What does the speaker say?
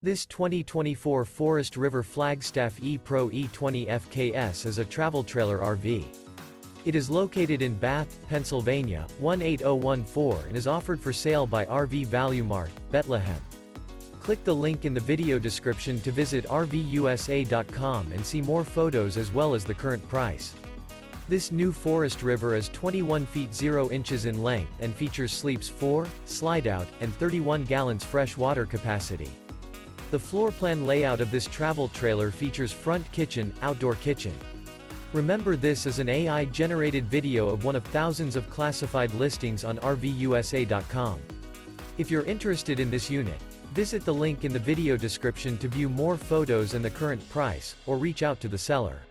This 2024 Forest River Flagstaff E-Pro E20 FKS is a travel trailer RV. It is located in Bath, Pennsylvania, 18014 and is offered for sale by RV Value Mart, Behtlehem. Click the link in the video description to visit RVUSA.com and see more photos as well as the current price. This new Forest River is 21 feet 0 inches in length and features sleeps 4, Slideout, and 31 gallons fresh water capacity. The floor plan layout of this travel trailer features front kitchen, outdoor kitchen. Remember, this is an AI-generated video of one of thousands of classified listings on RVUSA.com. If you're interested in this unit, visit the link in the video description to view more photos and the current price, or reach out to the seller.